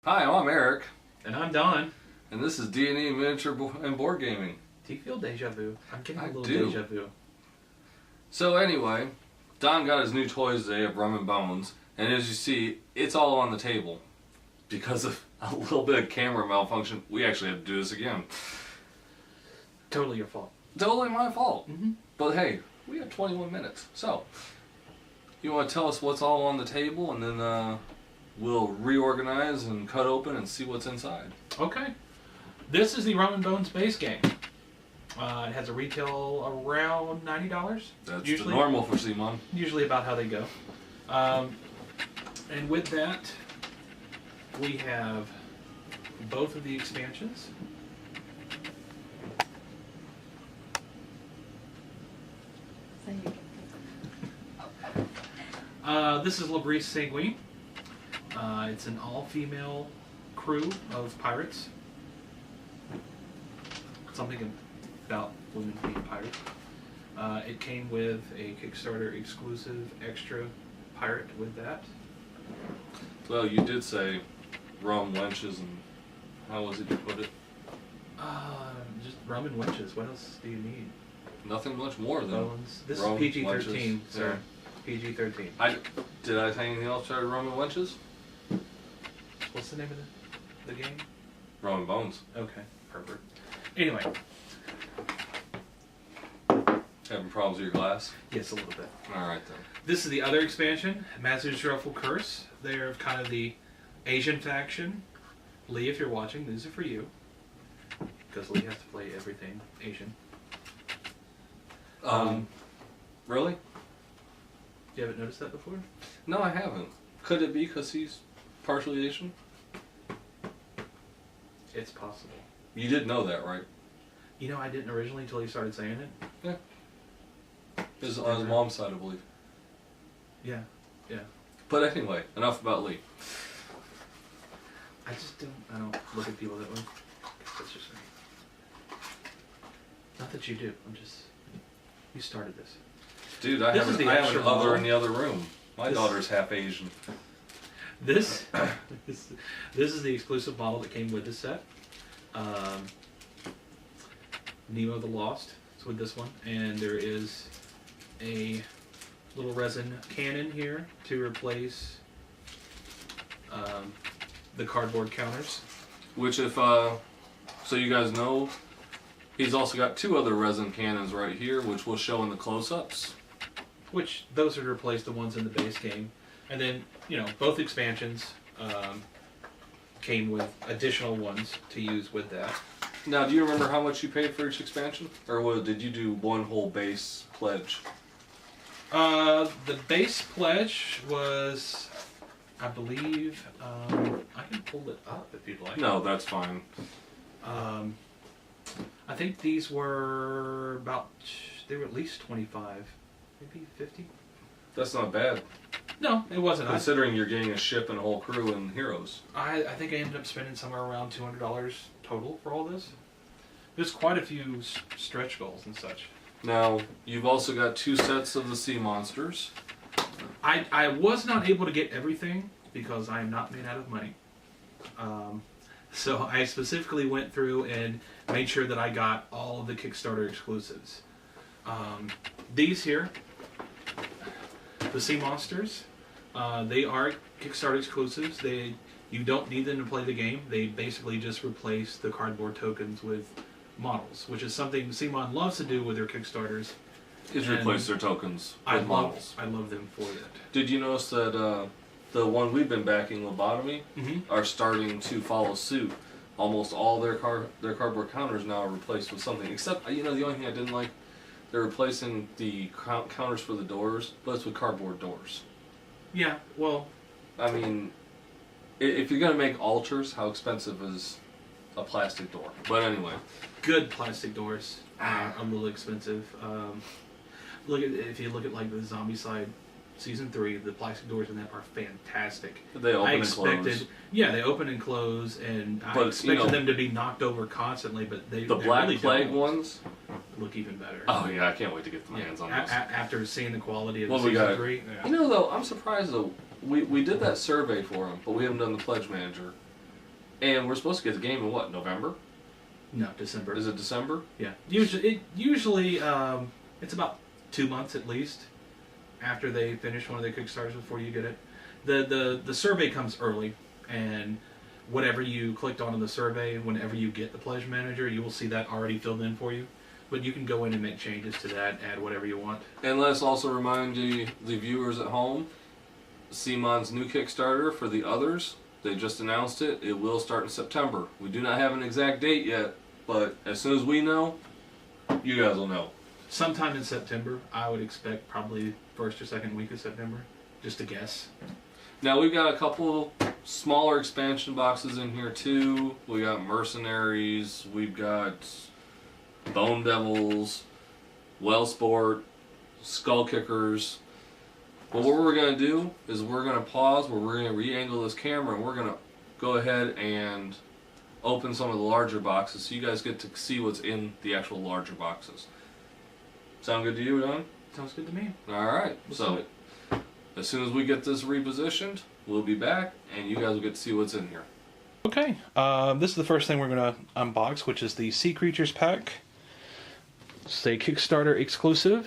Hi, I'm Eric. And I'm Don. And this is D&E Miniature and Board Gaming. Do you feel deja vu? I'm getting a little do. deja vu. So anyway, Don got his new toys today of Rum and Bones, and as you see, it's all on the table. Because of a little bit of camera malfunction, we actually had to do this again. Totally your fault. Totally my fault. Mm-hmm. But hey, we have 21 minutes. So, you want to tell us what's all on the table, and then we'll reorganize and cut open and see what's inside. Okay. This is the Rum and Bones base game. It has a retail around $90. That's usually, the normal for Simon. Usually about how they go. And with that, we have both of the expansions. This is Labrise Sanguine. It's an all-female crew of pirates. Something about women being pirates. It came with a Kickstarter exclusive extra pirate with that. Well, you did say rum, wenches, and how was it you put it? Just rum and wenches. What else do you need? Nothing much more than Bones. This rum, is PG-13, wenches. sir. Yeah. PG-13. Did I say anything else about rum and wenches? What's the name of the game? Rum and Bones. Okay, perfect. Anyway. Having problems with your glass? Yes, a little bit. Alright then. This is the other expansion, Muzzys Ruffle Curse. They're kind of the Asian faction. Lee, if you're watching, these are for you. Because Lee has to play everything Asian. Really? You haven't noticed that before? No, I haven't. Could it be because he's partially Asian? It's possible. You did know that, right? You know, I didn't originally until he started saying it. Yeah. His, on his mom's side, I believe. Yeah, yeah. But anyway, enough about Lee. I don't look at people that way. That's just me. Not that you do. You started this. Dude, I have an other in the other room. My daughter's half Asian. This is the exclusive model that came with this set. Nemo the Lost is with this one, and there is a little resin cannon here to replace the cardboard counters. Which if, so you guys know, he's also got two other resin cannons right here, which we'll show in the close-ups. Which, those are to replace the ones in the base game. And then, both expansions came with additional ones to use with that. Now, do you remember how much you paid for each expansion? Or did you do one whole base pledge? The base pledge was, I believe, I can pull it up if you'd like. No, that's fine. I think these were they were at least 25, maybe 50. That's not bad. No, it wasn't. Considering you're getting a ship and a whole crew and heroes. I think I ended up spending somewhere around $200 total for all this. There's quite a few stretch goals and such. Now, you've also got two sets of the sea monsters. I was not able to get everything because I am not made out of money. So I specifically went through and made sure that I got all of the Kickstarter exclusives. These here, the sea monsters, they are Kickstarter exclusives. You don't need them to play the game. They basically just replace the cardboard tokens with models, which is something Simon loves to do with their Kickstarters. Is replace their tokens with models. I love them for that. Did you notice that the one we've been backing, Lobotomy, are starting to follow suit? Almost all their cardboard counters now are replaced with something. Except, the only thing I didn't like, they're replacing the counters for the doors, but it's with cardboard doors. Yeah, well... I mean, if you're going to make altars, how expensive is a plastic door? But anyway. Good plastic doors are a little expensive. If you look at like the Zombicide Season 3, the plastic doors in that are fantastic. They open and close. Yeah, they open and close, and I expected them to be knocked over constantly, but they Black really Plague don't. Ones look even better. Oh yeah, I can't wait to get my hands on those. After seeing the quality of Season 3. Yeah. Though, I'm surprised though. We did that survey for them, but we haven't done the Pledge Manager. And we're supposed to get the game in what, November? No, December. Is it December? Yeah. Usually it's about 2 months at least after they finish one of their Kickstarters before you get it. The survey comes early, and whatever you clicked on in the survey, whenever you get the Pledge Manager, you will see that already filled in for you. But you can go in and make changes to that, add whatever you want. And let's also remind the viewers at home, CMON's new Kickstarter for the others, they just announced it. It will start in September. We do not have an exact date yet, but as soon as we know, you guys will know. Sometime in September, I would expect probably first or second week of September, just a guess. Now we've got a couple smaller expansion boxes in here too. We got Mercenaries, we've got Bone Devils, Wellsport, Skull Kickers. But what we're going to do is we're going to pause, where we're going to re-angle this camera, and we're going to go ahead and open some of the larger boxes so you guys get to see what's in the actual larger boxes. Sound good to you, Don? Sounds good to me. Alright, so as soon as we get this repositioned, we'll be back, and you guys will get to see what's in here. Okay, this is the first thing we're going to unbox, which is the Sea Creatures pack. It's a Kickstarter exclusive.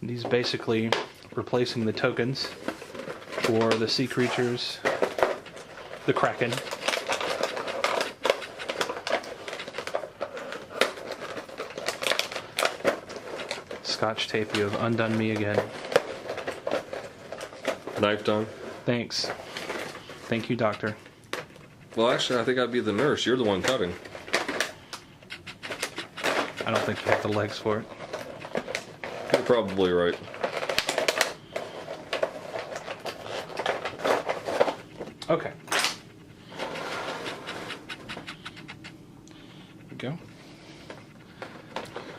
These basically replacing the tokens for the Sea Creatures, the Kraken. Scotch tape, you have undone me again. Knife done? Thanks. Thank you, doctor. Well, actually, I think I'd be the nurse. You're the one cutting. I don't think you have the legs for it. You're probably right. Okay. There we go.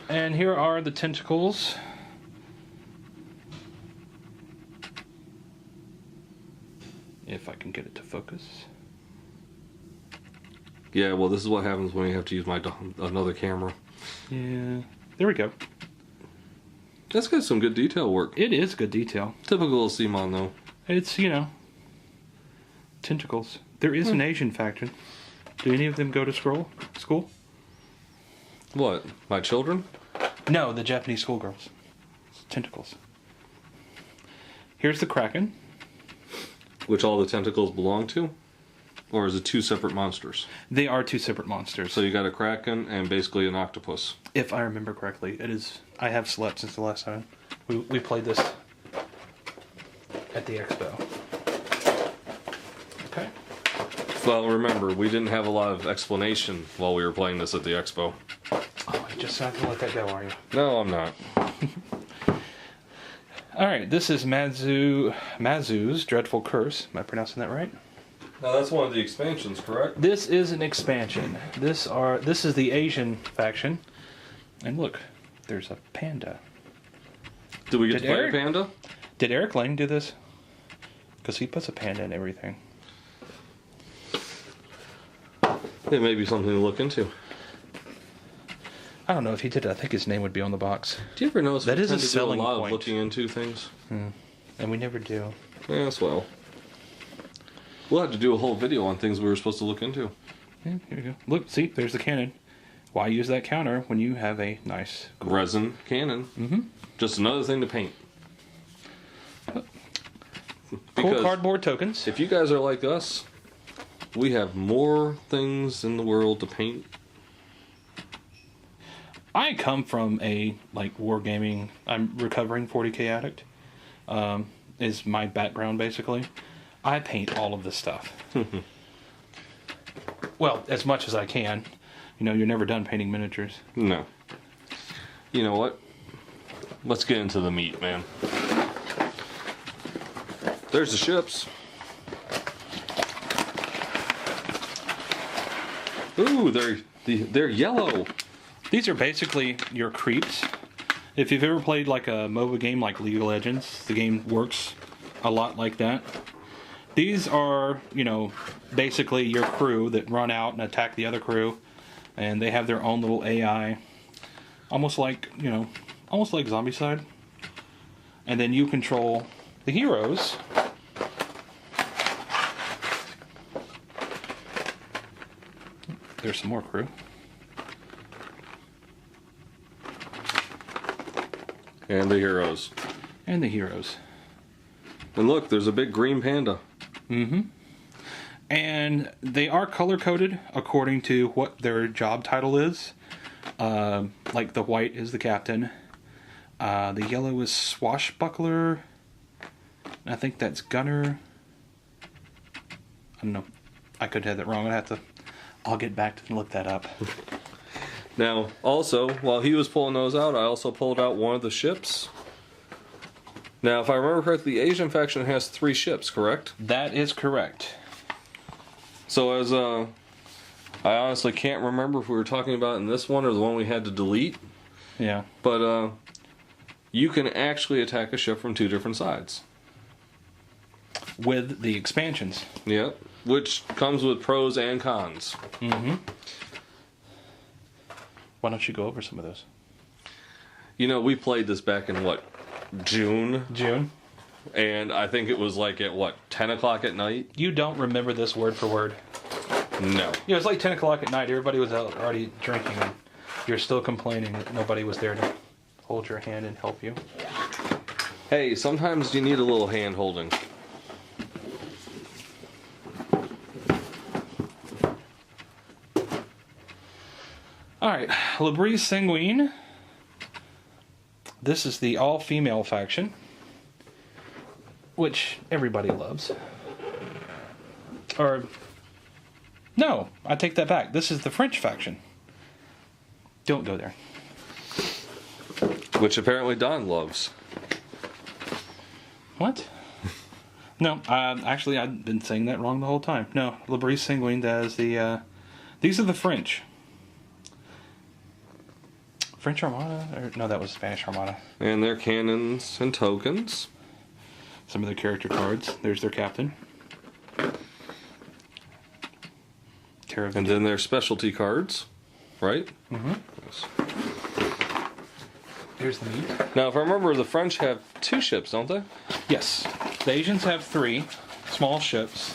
And here are the tentacles. If I can get it to focus. Yeah, well, this is what happens when you have to use another camera. Yeah. There we go. That's got some good detail work. It is good detail. Typical of CMON, though. It's, tentacles. There is an Asian faction. Do any of them go to school? What? My children? No, the Japanese schoolgirls. Tentacles. Here's the Kraken. Which all the tentacles belong to? Or is it two separate monsters? They are two separate monsters. So you got a Kraken and basically an octopus. If I remember correctly, it is. I have slept since the last time. We played this at the expo. Okay. Well, remember, we didn't have a lot of explanation while we were playing this at the expo. Oh, you're just not gonna let that go, are you? No, I'm not. Alright, this is Mazu's Dreadful Curse. Am I pronouncing that right? Now that's one of the expansions, correct? This is an expansion. This is the Asian faction. And look, there's a panda. Did we get to play a panda? Did Eric Lane do this? Because he puts a panda in everything. It may be something to look into. I don't know if he did it. I think his name would be on the box. Do you ever notice that is a do selling a lot point. of looking into things? And we never do. Yes, well. We'll have to do a whole video on things we were supposed to look into. Yeah, here we go. Look, see, there's the cannon. Why use that counter when you have a nice resin cannon? Mm-hmm. Just another thing to paint. Cool cardboard tokens. If you guys are like us, we have more things in the world to paint. I come from a wargaming. I'm recovering 40K addict. Is my background basically. I paint all of this stuff. Well, as much as I can. You're never done painting miniatures. No. You know what? Let's get into the meat, man. There's the ships. Ooh, they're yellow. These are basically your creeps. If you've ever played like a MOBA game like League of Legends, the game works a lot like that. These are, basically your crew that run out and attack the other crew. And they have their own little AI. Almost like Zombicide. And then you control the heroes. there's some more crew. And the heroes. And the heroes. And look, there's a big green panda. Mm-hmm. And they are color-coded according to what their job title is. Like the white is the captain. The yellow is swashbuckler. I think that's gunner. I don't know. I could have that wrong. I'll get back and look that up. Now, also, while he was pulling those out, I also pulled out one of the ships. Now, if I remember correctly, the Asian faction has 3 ships, correct? That is correct. So as I honestly can't remember if we were talking about in this one or the one we had to delete. Yeah. But you can actually attack a ship from 2 different sides. With the expansions. Yep. Which comes with pros and cons. Mm-hmm. Why don't you go over some of those? You know, we played this back in what? June? June. And I think it was like at what? 10 o'clock at night? You don't remember this word for word? No. Yeah, it was like 10 o'clock at night. Everybody was out already drinking, and you're still complaining that nobody was there to hold your hand and help you. Hey, sometimes you need a little hand holding. Alright, Labrise Sanguine. This is the all-female faction, which everybody loves. Or, no, I take that back. This is the French faction. Don't go there. Which apparently Don loves. What? No, actually, I've been saying that wrong the whole time. No, Labrise Sanguine does the, these are the French. French Armada? Or, no, that was Spanish Armada. And their cannons and tokens. Some of their character cards. There's their captain. And then their specialty cards, right? Mm-hmm. Yes. Here's the meat. Now, if I remember, the French have 2 ships, don't they? Yes. The Asians have 3 small ships.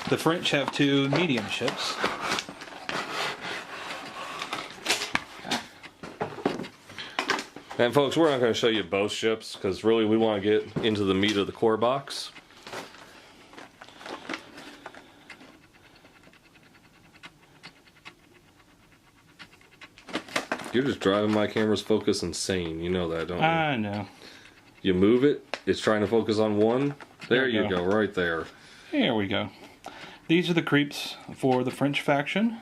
The French have 2 medium ships. And folks, we're not going to show you both ships, because really we want to get into the meat of the core box. You're just driving my camera's focus insane. You know that, don't you? I know. You move it, it's trying to focus on one. There you go, right there. Here we go. These are the creeps for the French faction.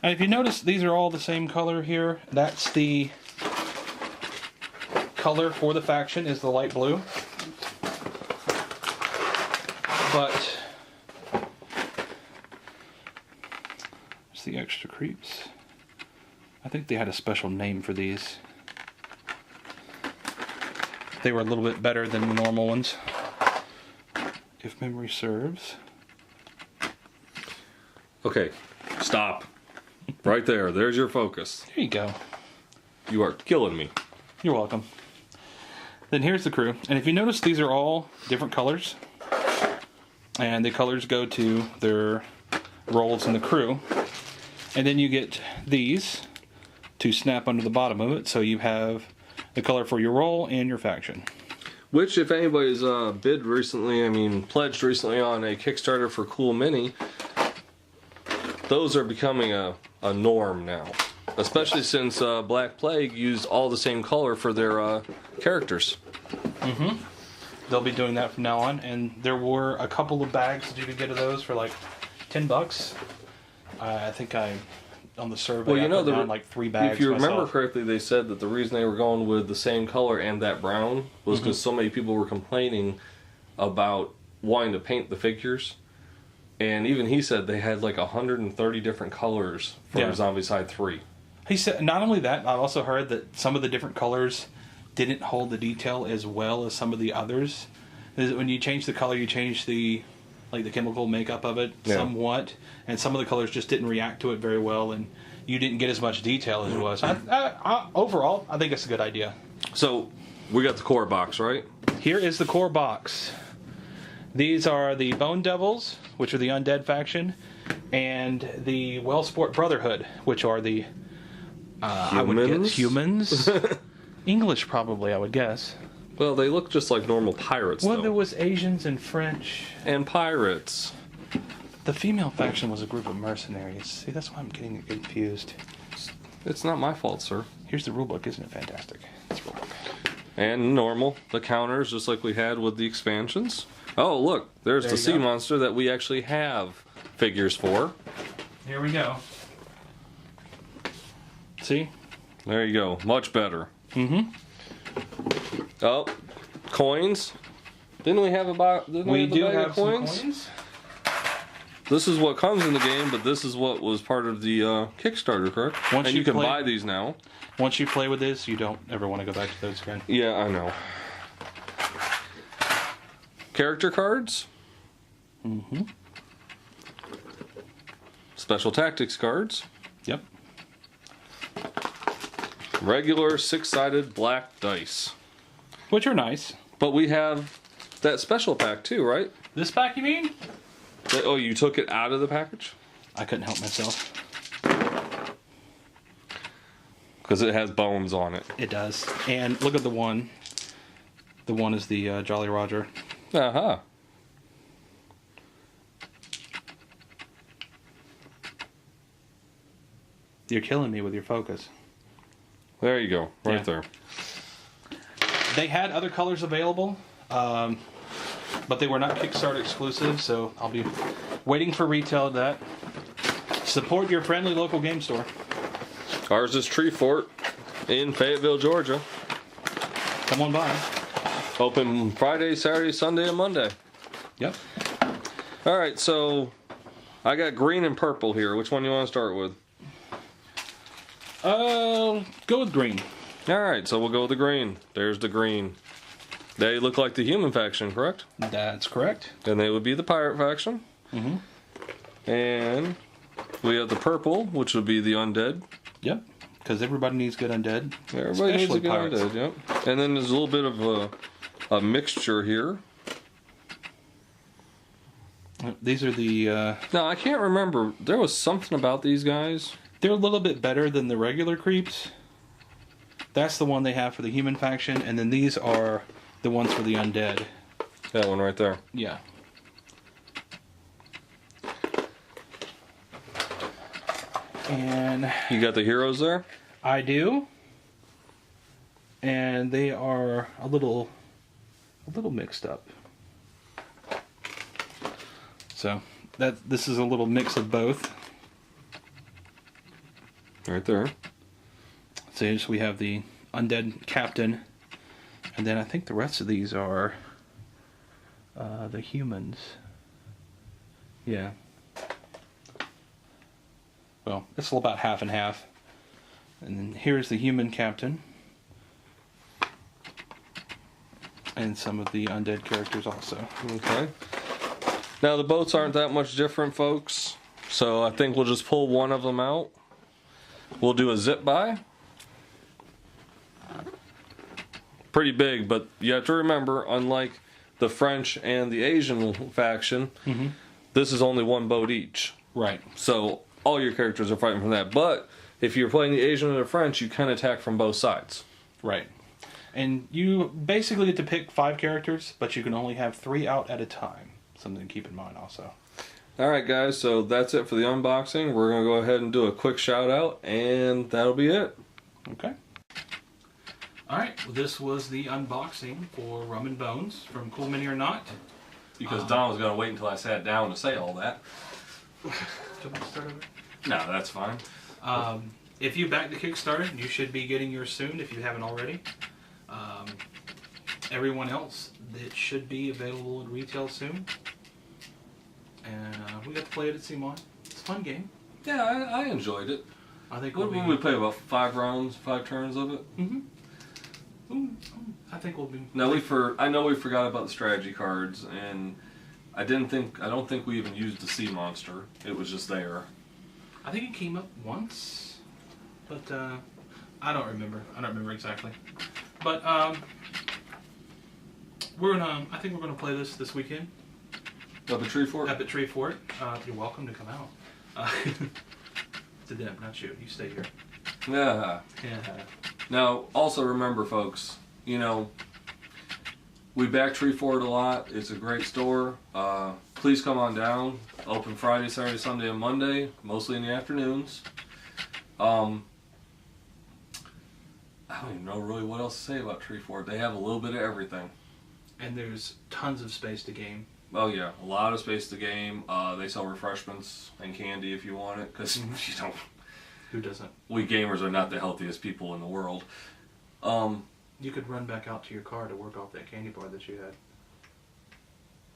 And if you notice, these are all the same color here. That's the color for the faction, is the light blue. But there's the extra creeps. I think they had a special name for these. They were a little bit better than the normal ones, if memory serves. Okay, stop. Right there. There's your focus. There you go. You are killing me. You're welcome. Then here's the crew. And if you notice, these are all different colors. And the colors go to their roles in the crew. And then you get these to snap under the bottom of it. So you have the color for your role and your faction. Which, if anybody's bid recently, pledged recently on a Kickstarter for Cool Mini, those are becoming a norm now. Especially since Black Plague used all the same color for their characters. Mm-hmm. They'll be doing that from now on. And there were a couple of bags that you could get of those for like $10. I think on the survey, well, you know, I put down like 3 bags. If you remember myself. correctly, they said that the reason they were going with the same color and that brown was because so many people were complaining about wanting to paint the figures. And even he said they had like 130 different colors for Zombicide 3. He said not only that, I've also heard that some of the different colors didn't hold the detail as well as some of the others. When you change the color, you change the chemical makeup of it somewhat, and some of the colors just didn't react to it very well, and you didn't get as much detail as it was. Overall, I think it's a good idea. So, we got the core box, right? Here is the core box. These are the Bone Devils, which are the undead faction, and the Wellsport Brotherhood, which are the I would guess humans. English, probably, I would guess. Well, they look just like normal pirates, Well, though. there was Asians and French. And pirates. The female faction was a group of mercenaries. See, that's why I'm getting confused. It's not my fault, sir. Here's the rulebook. Isn't it fantastic? It's rulebook. And normal. The counters, just like we had with the expansions. Oh, look. There's the sea monster that we actually have figures for. Here we go. See? There you go. Much better. Mm-hmm. Oh, coins. Didn't we have a bag of coins? Some coins. This is what comes in the game, but this is what was part of the Kickstarter, correct? Once and you can buy these now. Once you play with this, you don't ever want to go back to those again. Yeah, I know. Character cards. Mm-hmm. Special tactics cards. Yep. Regular 6-sided black dice. Which are nice. But we have that special pack too, right? This pack, you mean? Oh, you took it out of the package? I couldn't help myself. Because it has bones on it. It does. And look at the one. The one is the Jolly Roger. Uh-huh. You're killing me with your focus. There you go. Right there. They had other colors available, but they were not Kickstarter exclusive, so I'll be waiting for retail of that. Support your friendly local game store. Ours is Tree Fort in Fayetteville, Georgia. Come on by. Open Friday, Saturday, Sunday, and Monday. Yep. All right, so I got green and purple here. Which one you want to start with? Go with green. All right, so we'll go with the green. There's the green. They look like the human faction, correct? That's correct. And they would be the pirate faction. Mm-hmm. And we have the purple, which would be the undead. Yep. Because everybody needs good undead. Everybody needs a good undead, yep. And then there's a little bit of a mixture here. These are the... Now, I can't remember. There was something about these guys. They're a little bit better than the regular creeps. That's the one they have for the human faction, and then these are the ones for the undead. That one right there. Yeah. And you got the heroes there? I do. And they are a little mixed up. So this is a little mix of both. Right there. So we have the undead captain, and then I think the rest of these are the humans. Yeah. Well, it's about half and half. And then here's the human captain. And some of the undead characters also. Okay. Now the boats aren't that much different, folks. So I think we'll just pull one of them out. We'll do a zip by. Pretty big, but you have to remember, unlike the French and the Asian faction, this is only one boat each. Right. So all your characters are fighting from that. But if you're playing the Asian or the French, you can attack from both sides. Right. And you basically get to pick 5 characters, but you can only have 3 out at a time. Something to keep in mind also. Alright guys, so that's it for the unboxing. We're going to go ahead and do a quick shout out, and that'll be it. Okay. Alright, well, this was the unboxing for Rum and Bones from Cool Mini or Not. Because Don was going to wait until I sat down to say all that. Do you want to start over? No, that's fine. If you back the Kickstarter, you should be getting yours soon if you haven't already. Everyone else, it should be available at retail soon. And we got to play it at Simon. It's a fun game. Yeah, I enjoyed it. I think we played about 5 rounds, 5 turns of it. I think we'll be. No, I know we forgot about the strategy cards, and I don't think we even used the sea monster. It was just there. I think it came up once, but I don't remember. I don't remember exactly. But I think we're gonna play this weekend. Up at Tree Fort? Up at Tree Fort. You're welcome to come out. To them, not you. You stay here. Yeah. Yeah. Now, also remember, folks, you know, we back Tree Fort a lot. It's a great store. Please come on down. Open Friday, Saturday, Sunday, and Monday, mostly in the afternoons. I don't even know really what else to say about Tree Fort. They have a little bit of everything. And there's tons of space to game. Oh yeah, a lot of space to game. They sell refreshments and candy if you want it, because you know, Who doesn't? we gamers are not the healthiest people in the world. You could run back out to your car to work off that candy bar that you had.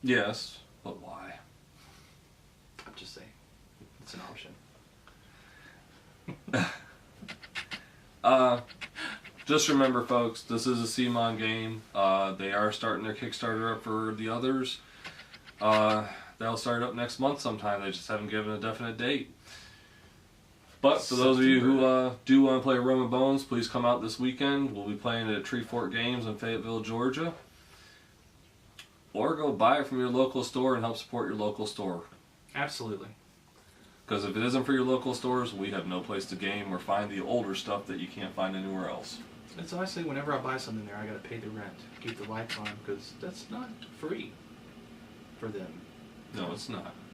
Yes, but why? I'm just saying, it's an option. Just remember, folks, this is a CMON game. They are starting their Kickstarter up for the others. They'll start up next month sometime. They just haven't given a definite date. But for those of you who do want to play Rum and Bones, please come out this weekend. We'll be playing at Tree Fort Games in Fayetteville, Georgia. Or go buy it from your local store and help support your local store. Absolutely. Because if it isn't for your local stores, we have no place to game or find the older stuff that you can't find anywhere else. And so I say whenever I buy something there, I gotta pay the rent, keep the lights on, because that's not free for them. No, it's not.